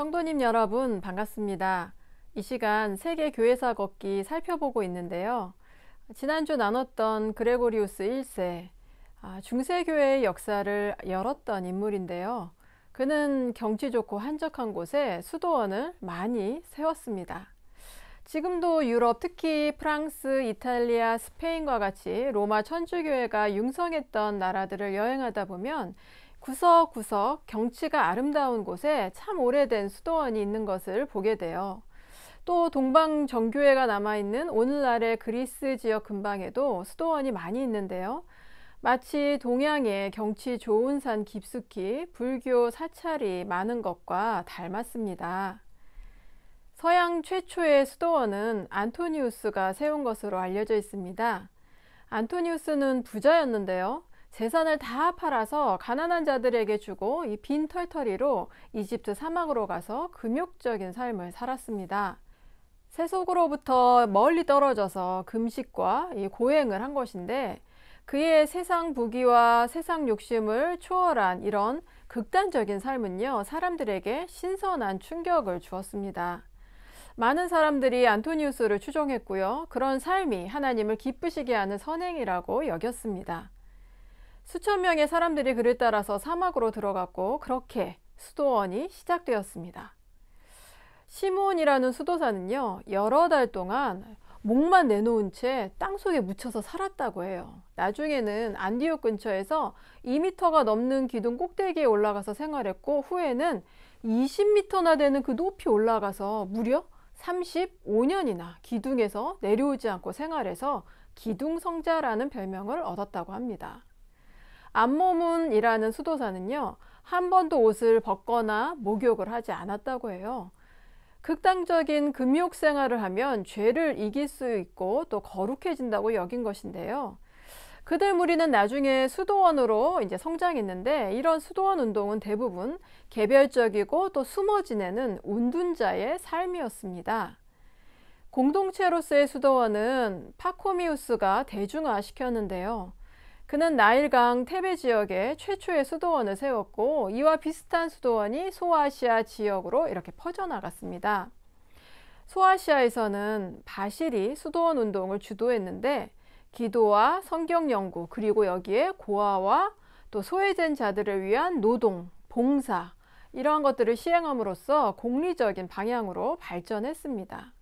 성도님 여러분 반갑습니다. 이 시간 세계 교회사 걷기 살펴보고 있는데요. 지난주 나눴던 그레고리우스 1세, 중세교회의 역사를 열었던 인물인데요. 그는 경치 좋고 한적한 곳에 수도원을 많이 세웠습니다. 지금도 유럽, 특히 프랑스, 이탈리아, 스페인과 같이 로마 천주교회가 융성했던 나라들을 여행하다 보면 구석구석 경치가 아름다운 곳에 참 오래된 수도원이 있는 것을 보게 돼요. 또 동방 정교회가 남아있는 오늘날의 그리스 지역 근방에도 수도원이 많이 있는데요. 마치 동양의 경치 좋은 산 깊숙이 불교 사찰이 많은 것과 닮았습니다. 서양 최초의 수도원은 안토니우스가 세운 것으로 알려져 있습니다. 안토니우스는 부자였는데요. 재산을 다 팔아서 가난한 자들에게 주고 이 빈 털터리로 이집트 사막으로 가서 금욕적인 삶을 살았습니다. 세속으로부터 멀리 떨어져서 금식과 이 고행을 한 것인데 그의 세상 부귀와 세상 욕심을 초월한 이런 극단적인 삶은요, 사람들에게 신선한 충격을 주었습니다. 많은 사람들이 안토니우스를 추종했고요. 그런 삶이 하나님을 기쁘시게 하는 선행이라고 여겼습니다. 수천 명의 사람들이 그를 따라서 사막으로 들어갔고 그렇게 수도원이 시작되었습니다. 시몬이라는 수도사는요, 여러 달 동안 목만 내놓은 채 땅속에 묻혀서 살았다고 해요. 나중에는 안디옥 근처에서 2m가 넘는 기둥 꼭대기에 올라가서 생활했고 후에는 20m나 되는 그 높이 올라가서 무려 35년이나 기둥에서 내려오지 않고 생활해서 기둥성자라는 별명을 얻었다고 합니다. 암모문이라는 수도사는요, 한 번도 옷을 벗거나 목욕을 하지 않았다고 해요. 극단적인 금욕 생활을 하면 죄를 이길 수 있고 또 거룩해진다고 여긴 것인데요. 그들 무리는 나중에 수도원으로 이제 성장했는데 이런 수도원 운동은 대부분 개별적이고 또 숨어 지내는 운둔자의 삶이었습니다. 공동체로서의 수도원은 파코미우스가 대중화시켰는데요. 그는 나일강 테베 지역에 최초의 수도원을 세웠고 이와 비슷한 수도원이 소아시아 지역으로 이렇게 퍼져나갔습니다. 소아시아에서는 바실이 수도원 운동을 주도했는데 기도와 성경 연구 그리고 여기에 고아와 또 소외된 자들을 위한 노동, 봉사 이러한 것들을 시행함으로써 공리적인 방향으로 발전했습니다.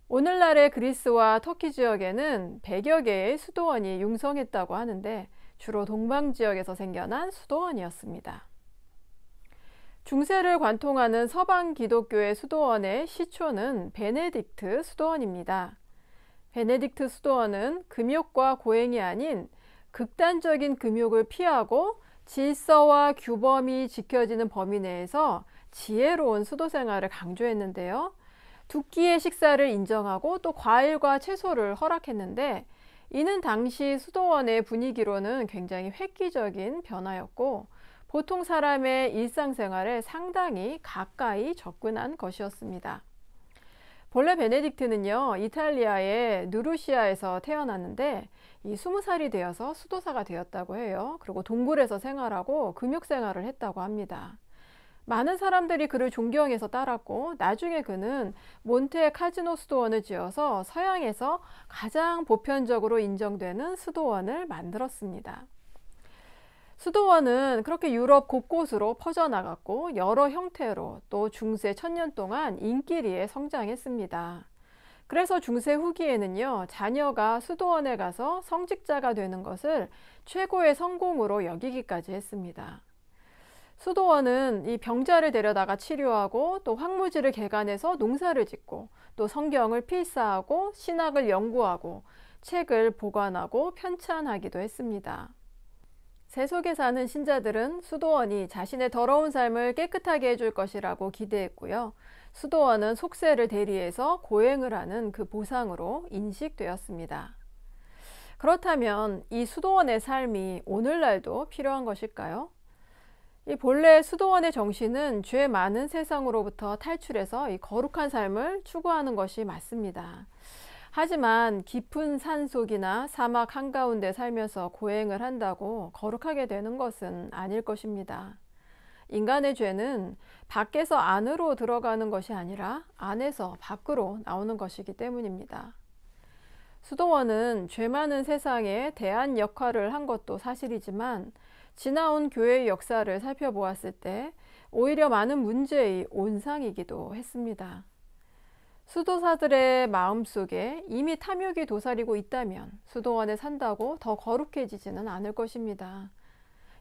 오늘날의 그리스와 터키 지역에는 100여 개의 수도원이 융성했다고 하는데 주로 동방 지역에서 생겨난 수도원이었습니다. 중세를 관통하는 서방 기독교의 수도원의 시초는 베네딕트 수도원입니다. 베네딕트 수도원은 금욕과 고행이 아닌 극단적인 금욕을 피하고 질서와 규범이 지켜지는 범위 내에서 지혜로운 수도 생활을 강조했는데요. 두 끼의 식사를 인정하고 또 과일과 채소를 허락했는데 이는 당시 수도원의 분위기로는 굉장히 획기적인 변화였고 보통 사람의 일상생활에 상당히 가까이 접근한 것이었습니다. 본래 베네딕트는요, 이탈리아의 누르시아에서 태어났는데 이 20살이 되어서 수도사가 되었다고 해요. 그리고 동굴에서 생활하고 금욕 생활을 했다고 합니다. 많은 사람들이 그를 존경해서 따랐고 나중에 그는 몬테 카지노 수도원을 지어서 서양에서 가장 보편적으로 인정되는 수도원을 만들었습니다. 수도원은 그렇게 유럽 곳곳으로 퍼져나갔고 여러 형태로 또 중세 1000년 동안 인기리에 성장했습니다. 그래서 중세 후기에는요, 자녀가 수도원에 가서 성직자가 되는 것을 최고의 성공으로 여기기까지 했습니다. 수도원은 이 병자를 데려다가 치료하고 또 황무지를 개간해서 농사를 짓고 또 성경을 필사하고 신학을 연구하고 책을 보관하고 편찬하기도 했습니다. 세속에 사는 신자들은 수도원이 자신의 더러운 삶을 깨끗하게 해줄 것이라고 기대했고요. 수도원은 속세를 대리해서 고행을 하는 그 보상으로 인식되었습니다. 그렇다면 이 수도원의 삶이 오늘날도 필요한 것일까요? 이 본래 수도원의 정신은 죄 많은 세상으로부터 탈출해서 이 거룩한 삶을 추구하는 것이 맞습니다. 하지만 깊은 산속이나 사막 한가운데 살면서 고행을 한다고 거룩하게 되는 것은 아닐 것입니다. 인간의 죄는 밖에서 안으로 들어가는 것이 아니라 안에서 밖으로 나오는 것이기 때문입니다. 수도원은 죄 많은 세상에 대안 역할을 한 것도 사실이지만 지나온 교회의 역사를 살펴보았을 때 오히려 많은 문제의 온상이기도 했습니다. 수도사들의 마음속에 이미 탐욕이 도사리고 있다면 수도원에 산다고 더 거룩해지지는 않을 것입니다.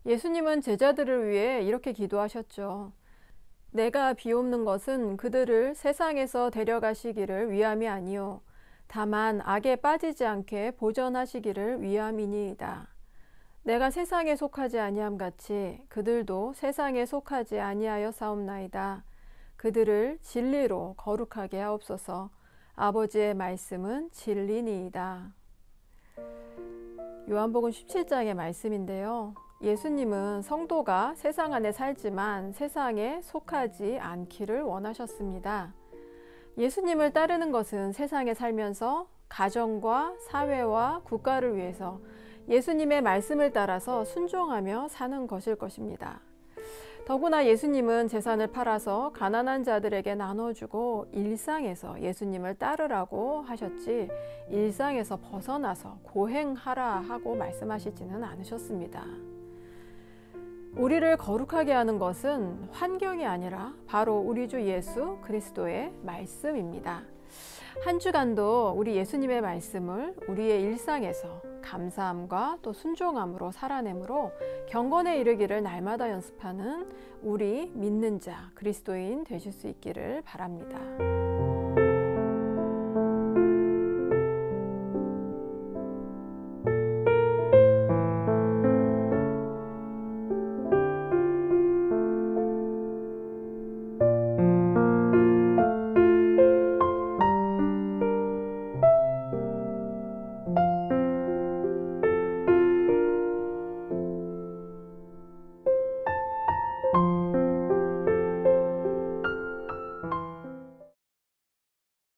예수님은 제자들을 위해 이렇게 기도하셨죠. 내가 비옵는 것은 그들을 세상에서 데려가시기를 위함이 아니요 다만 악에 빠지지 않게 보전하시기를 위함이니이다. 내가 세상에 속하지 아니함 같이 그들도 세상에 속하지 아니하여 사옵나이다. 그들을 진리로 거룩하게 하옵소서. 아버지의 말씀은 진리니이다. 요한복음 17장의 말씀인데요. 예수님은 성도가 세상 안에 살지만 세상에 속하지 않기를 원하셨습니다. 예수님을 따르는 것은 세상에 살면서 가정과 사회와 국가를 위해서 예수님의 말씀을 따라서 순종하며 사는 것일 것입니다. 더구나 예수님은 재산을 팔아서 가난한 자들에게 나눠주고 일상에서 예수님을 따르라고 하셨지 일상에서 벗어나서 고행하라 하고 말씀하시지는 않으셨습니다. 우리를 거룩하게 하는 것은 환경이 아니라 바로 우리 주 예수 그리스도의 말씀입니다. 한 주간도 우리 예수님의 말씀을 우리의 일상에서 감사함과 또 순종함으로 살아내므로 경건에 이르기를 날마다 연습하는 우리 믿는 자 그리스도인 되실 수 있기를 바랍니다.